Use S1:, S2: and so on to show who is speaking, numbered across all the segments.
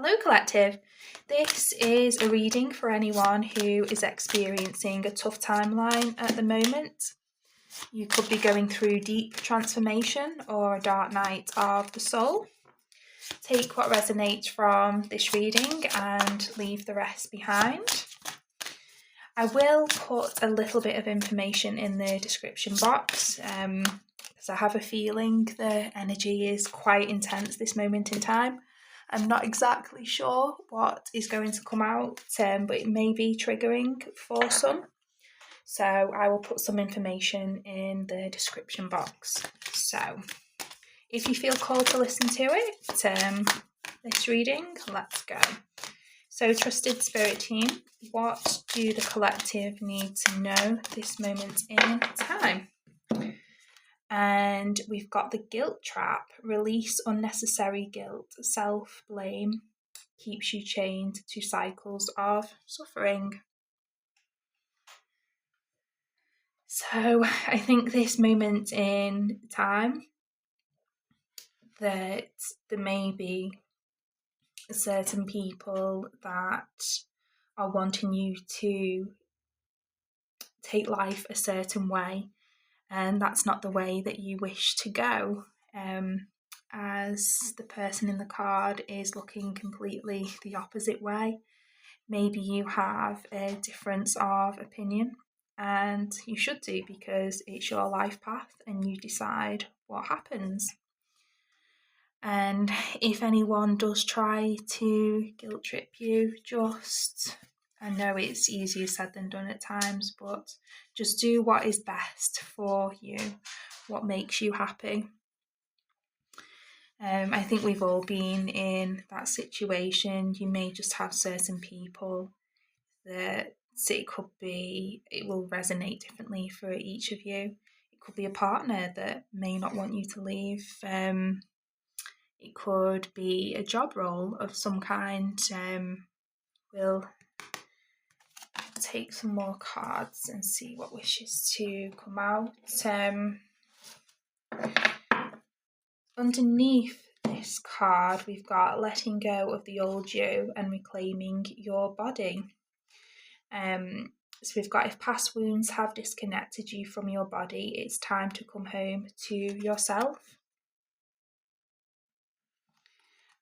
S1: Hello, Collective. This is a reading for anyone who is experiencing a tough timeline at the moment. You could be going through deep transformation or a dark night of the soul. Take what resonates from this reading and leave the rest behind. I will put a little bit of information in the description box because I have a feeling the energy is quite intense this moment in time. I'm not exactly sure what is going to come out, but it may be triggering for some. So I will put some information in the description box. So if you feel called to listen to it, this reading, let's go. So trusted spirit team, what do the collective need to know this moment in time? And we've got the guilt trap. Release unnecessary guilt. Self-blame keeps you chained to cycles of suffering. So I think this moment in time that there may be certain people that are wanting you to take life a certain way, and that's not the way that you wish to go. As the person in the card is looking completely the opposite way, maybe you have a difference of opinion, and you should do, because it's your life path and you decide what happens. And if anyone does try to guilt trip you, I know it's easier said than done at times, but just do what is best for you, what makes you happy. I think we've all been in that situation. You may just have certain people that it will resonate differently for each of you. It could be a partner that may not want you to leave. It could be a job role of some kind. We'll take some more cards and see what wishes to come out. Underneath this card, we've got letting go of the old you and reclaiming your body. So we've got, if past wounds have disconnected you from your body, it's time to come home to yourself.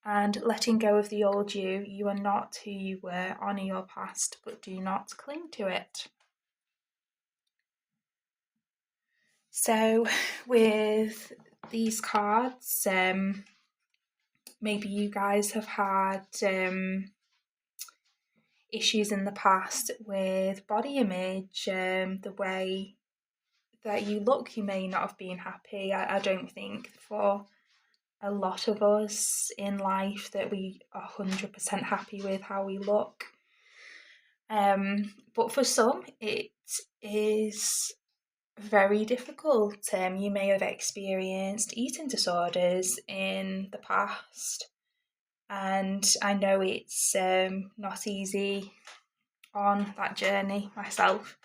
S1: And letting go of the old you, you are not who you were. Honour your past, but do not cling to it. So with these cards, maybe you guys have had issues in the past with body image, the way that you look. You may not have been happy. I don't think for a lot of us in life that we are 100% happy with how we look. But for some, it is very difficult. You may have experienced eating disorders in the past, and I know it's not easy on that journey myself.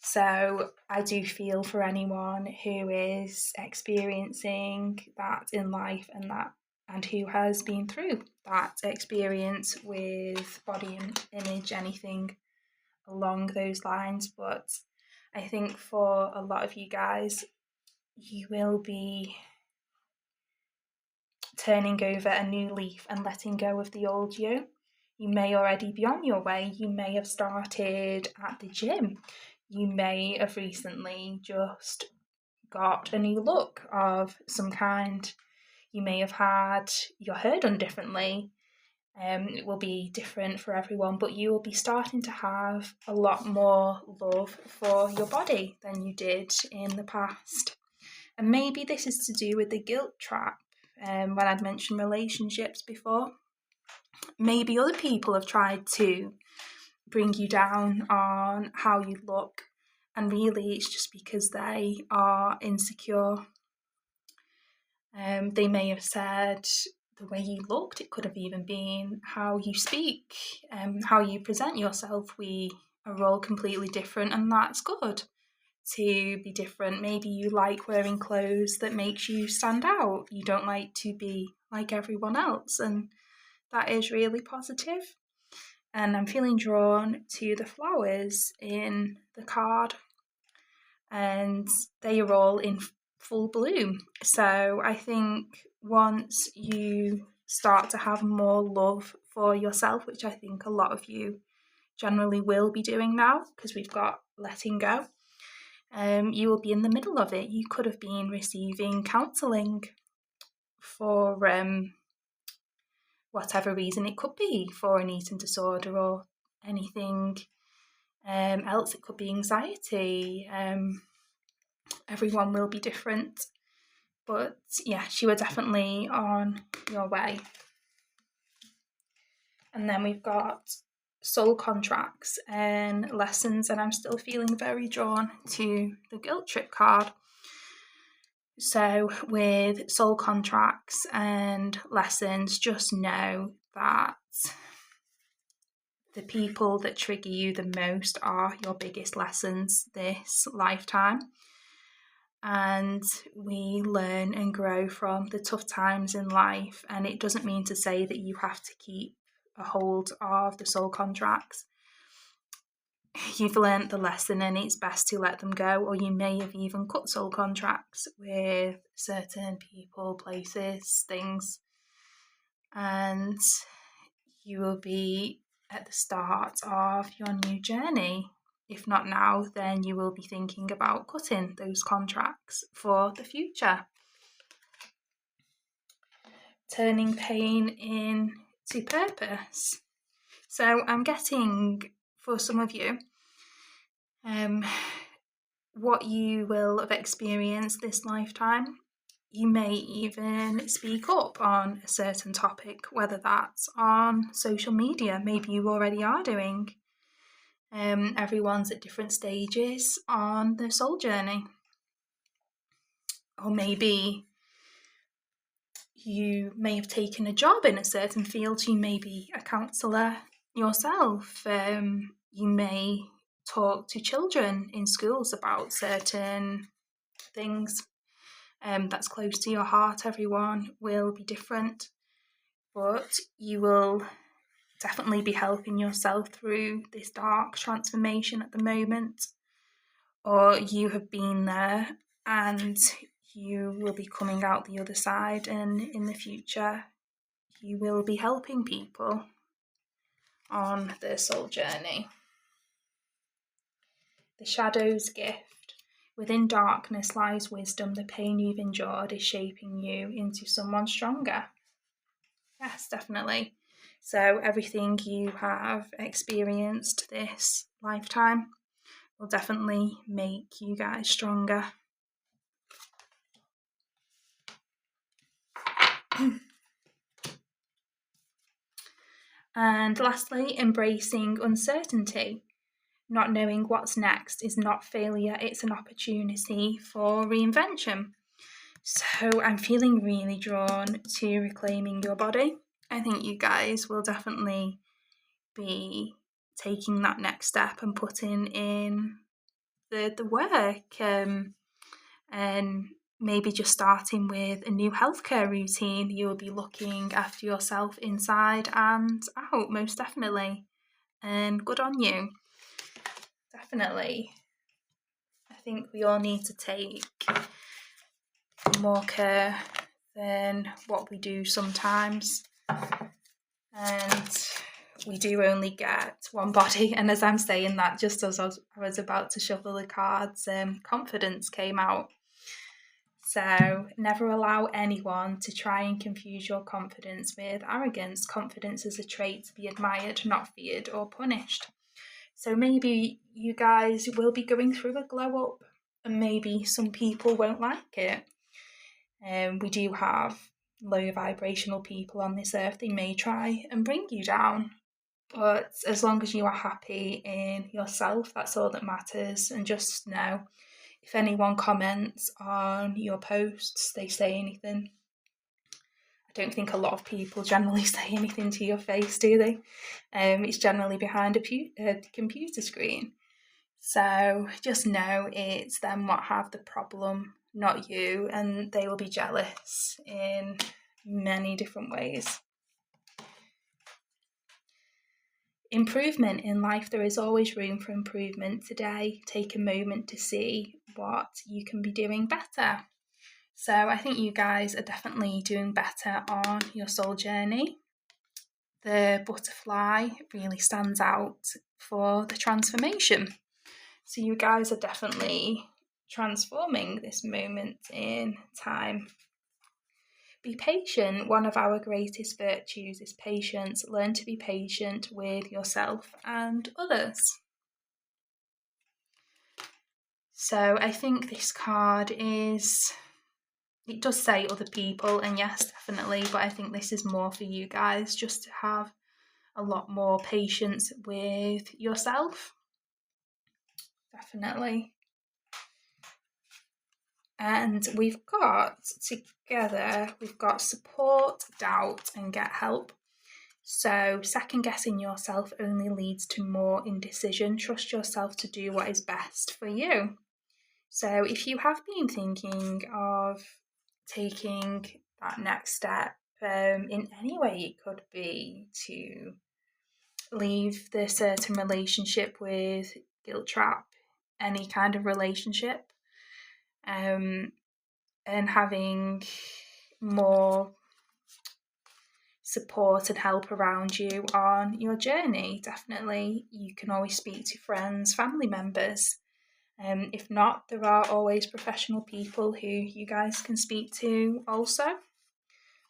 S1: So I do feel for anyone who is experiencing that in life and who has been through that experience with body image, anything along those lines. But I think for a lot of you guys, you will be turning over a new leaf and letting go of the old you. You may already be on your way. You may have started at the gym. You may have recently just got a new look of some kind. You may have had your hair done differently. It will be different for everyone, but you will be starting to have a lot more love for your body than you did in the past. And maybe this is to do with the guilt trap. When I'd mentioned relationships before, maybe other people have tried to bring you down on how you look, and really it's just because they are insecure. They may have said the way you looked. It could have even been how you speak, how you present yourself. We are all completely different, and that's good to be different. Maybe you like wearing clothes that makes you stand out. You don't like to be like everyone else, and that is really positive. And I'm feeling drawn to the flowers in the card, and they are all in full bloom. So I think once you start to have more love for yourself, which I think a lot of you generally will be doing now because we've got letting go, you will be in the middle of it. You could have been receiving counselling for whatever reason. It could be for an eating disorder or anything else. It could be anxiety. Everyone will be different. But yes, you are definitely on your way. And then we've got soul contracts and lessons, and I'm still feeling very drawn to the guilt trip card. So with soul contracts and lessons, just know that the people that trigger you the most are your biggest lessons this lifetime. And we learn and grow from the tough times in life, and it doesn't mean to say that you have to keep a hold of the soul contracts. You've learnt the lesson and it's best to let them go, or you may have even cut soul contracts with certain people, places, things, and you will be at the start of your new journey. If not now, then you will be thinking about cutting those contracts for the future. Turning pain into purpose. So I'm getting, for some of you, what you will have experienced this lifetime. You may even speak up on a certain topic, whether that's on social media. Maybe you already are doing. Everyone's at different stages on their soul journey. Or maybe you may have taken a job in a certain field. You may be a counsellor yourself. You may talk to children in schools about certain things that's close to your heart. Everyone will be different, but you will definitely be helping yourself through this dark transformation at the moment, or you have been there and you will be coming out the other side, and in the future you will be helping people on their soul journey. The Shadow's gift. Within darkness lies wisdom. The pain you've endured is shaping you into someone stronger. Yes, definitely. So everything you have experienced this lifetime will definitely make you guys stronger. And lastly, embracing uncertainty. Not knowing what's next is not failure, it's an opportunity for reinvention. So I'm feeling really drawn to reclaiming your body. I think you guys will definitely be taking that next step and putting in the work, and maybe just starting with a new healthcare routine. You'll be looking after yourself inside and out, most definitely. And good on you. Definitely. I think we all need to take more care than what we do sometimes. And we do only get one body. And as I'm saying that, just as I was about to shuffle the cards, confidence came out. So never allow anyone to try and confuse your confidence with arrogance. Confidence is a trait to be admired, not feared or punished. So maybe you guys will be going through a glow up, and maybe some people won't like it. We do have low vibrational people on this earth. They may try and bring you down, but as long as you are happy in yourself, that's all that matters. And just know, if anyone comments on your posts, they say anything, I don't think a lot of people generally say anything to your face, do they? It's generally behind a computer screen. So just know it's them what have the problem, not you, and they will be jealous in many different ways. Improvement in life. There is always room for improvement. Today, take a moment to see what you can be doing better. So I think you guys are definitely doing better on your soul journey. The butterfly really stands out for the transformation. So you guys are definitely transforming this moment in time. Be patient. One of our greatest virtues is patience. Learn to be patient with yourself and others. So I think this card is, it does say other people, and yes, definitely, but I think this is more for you guys, just to have a lot more patience with yourself. Definitely. And we've got together, we've got support, doubt, and get help. So second guessing yourself only leads to more indecision. Trust yourself to do what is best for you. So if you have been thinking of taking that next step, in any way, it could be to leave the certain relationship with guilt trap, any kind of relationship, and having more support and help around you on your journey. Definitely, you can always speak to friends, family members. If not, there are always professional people who you guys can speak to also,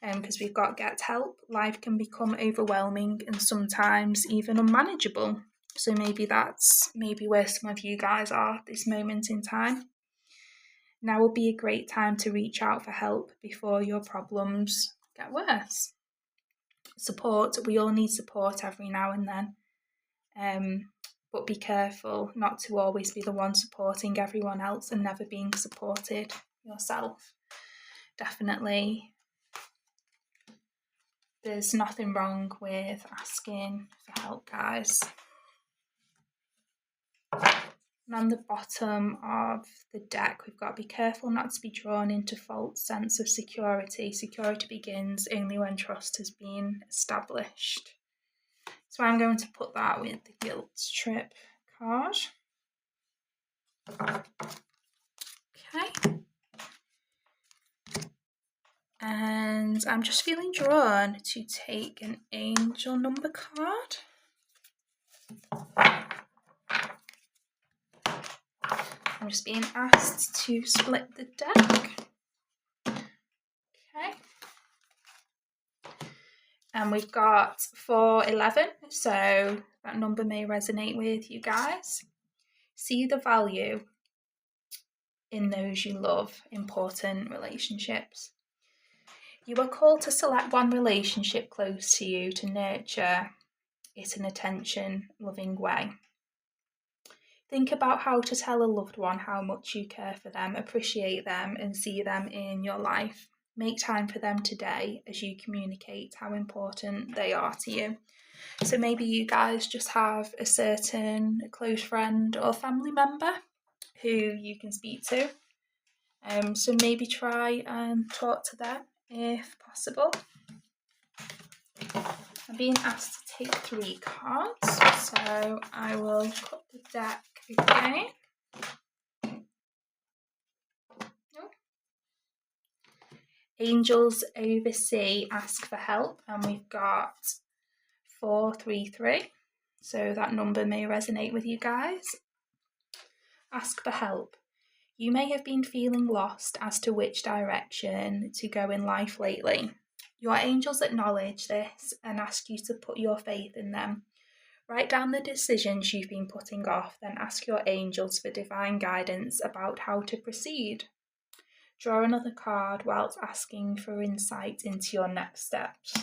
S1: because we've got get help. Life can become overwhelming and sometimes even unmanageable. So maybe that's where some of you guys are at this moment in time. Now would be a great time to reach out for help before your problems get worse. Support, we all need support every now and then. But be careful not to always be the one supporting everyone else and never being supported yourself. Definitely, there's nothing wrong with asking for help, guys. And on the bottom of the deck, we've got be careful not to be drawn into false sense of security. Security begins only when trust has been established. So I'm going to put that with the guilt trip card. Okay. And I'm just feeling drawn to take an angel number card. I'm just being asked to split the deck. Okay. And we've got 411, so that number may resonate with you guys. See the value in those you love, important relationships. You are called to select one relationship close to you to nurture it in an attention, loving way. Think about how to tell a loved one how much you care for them, appreciate them, and see them in your life. Make time for them today as you communicate how important they are to you. So maybe you guys just have a certain close friend or family member who you can speak to. So maybe try and talk to them if possible. I'm being asked to take 3 cards, so I will cut the deck again. Angels oversee, ask for help, and we've got 433, so that number may resonate with you guys. Ask for help. You may have been feeling lost as to which direction to go in life lately. Your angels acknowledge this and ask you to put your faith in them. Write down the decisions you've been putting off, then ask your angels for divine guidance about how to proceed. Draw another card whilst asking for insight into your next steps.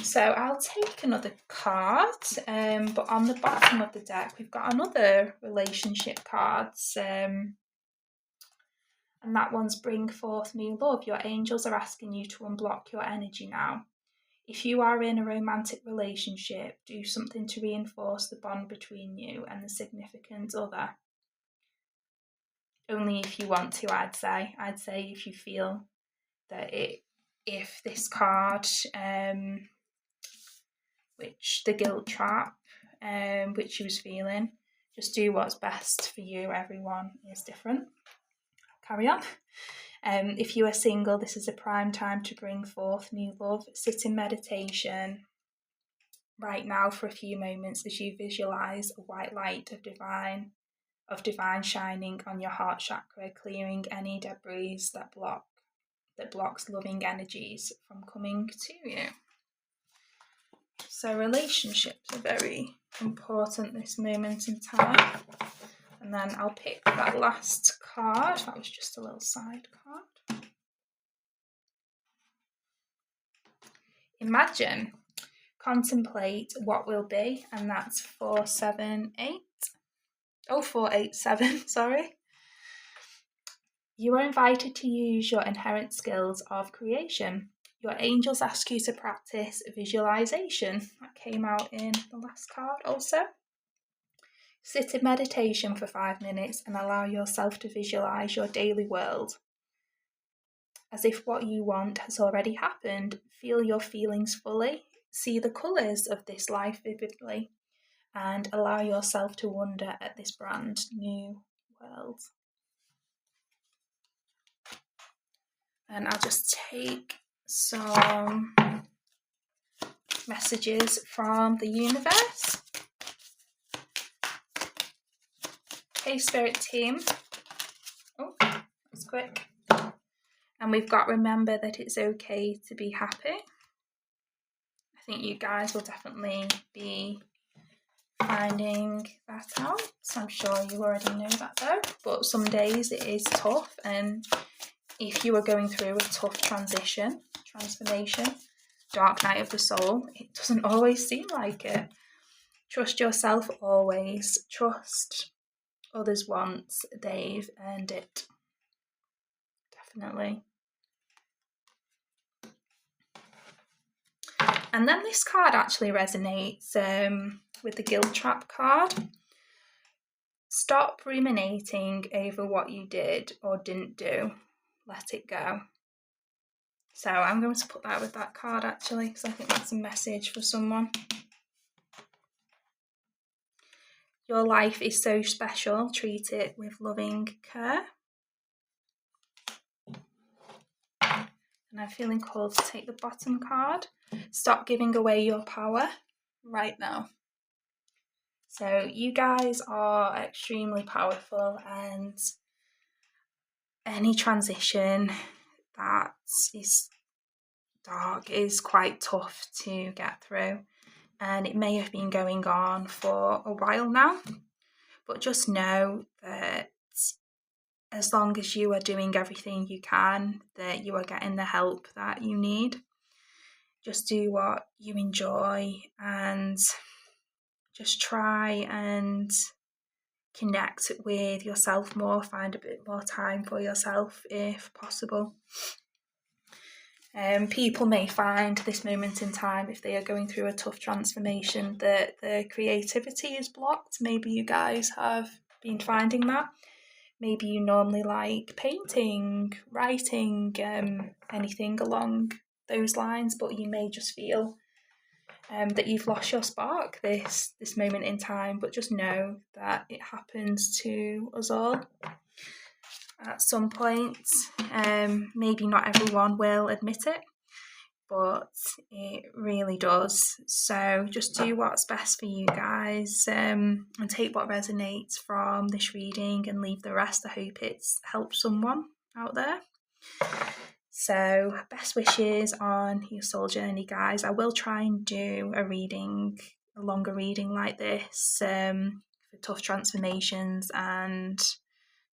S1: So I'll take another card, but on the bottom of the deck we've got another relationship card, and that one's bring forth new love. Your angels are asking you to unblock your energy now. If you are in a romantic relationship, do something to reinforce the bond between you and the significant other. Only if you want to, I'd say. If you feel that if this card which the guilt trap, which she was feeling. Just do what's best for you. Everyone is different. Carry on. If you are single, this is a prime time to bring forth new love. Sit in meditation right now for a few moments as you visualize a white light of divine shining on your heart chakra, clearing any debris that blocks loving energies from coming to you. So relationships are very important this moment in time. And then I'll pick that last card. That was just a little side card. Imagine, contemplate what will be, and that's 478. Oh, 487, sorry. You are invited to use your inherent skills of creation. Your angels ask you to practice visualization. That came out in the last card also. Sit in meditation for 5 minutes and allow yourself to visualize your daily world as if what you want has already happened. Feel your feelings fully. See the colours of this life vividly and allow yourself to wonder at this brand new world. And I'll just take some messages from the universe. Hey Spirit team. Oh, that was quick. And we've got remember that it's okay to be happy. I think you guys will definitely be finding that out. I'm sure you already know that though. But some days it is tough, and if you are going through a tough transformation, dark night of the soul, it doesn't always seem like it. Trust yourself always. Trust others once they've earned it. Definitely. And then this card actually resonates with the guilt trap card. Stop ruminating over what you did or didn't do. Let it go. So I'm going to put that with that card actually, because I think that's a message for someone. Your life is so special. Treat it with loving care. And I'm feeling called to take the bottom card. Stop giving away your power right now. So you guys are extremely powerful, and any transition that is dark is quite tough to get through, and it may have been going on for a while now, but just know that as long as you are doing everything you can, that you are getting the help that you need. Just do what you enjoy and just try and connect with yourself more, find a bit more time for yourself if possible. People may find this moment in time, if they are going through a tough transformation, that their creativity is blocked. Maybe you guys have been finding that. Maybe you normally like painting, writing, anything along those lines, but you may just feel that you've lost your spark this moment in time. But just know that it happens to us all at some point. Maybe not everyone will admit it, but it really does. So just do what's best for you guys, and take what resonates from this reading and leave the rest. I hope it's helped someone out there. So best wishes on your soul journey, guys. I will try and do a longer reading like this for tough transformations and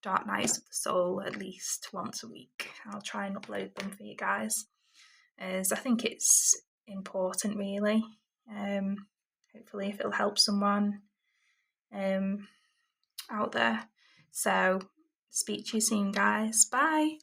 S1: dark nights of the soul at least once a week. I'll try and upload them for you guys, as I think it's important really. Hopefully if it'll help someone out there. So speak to you soon, guys. Bye.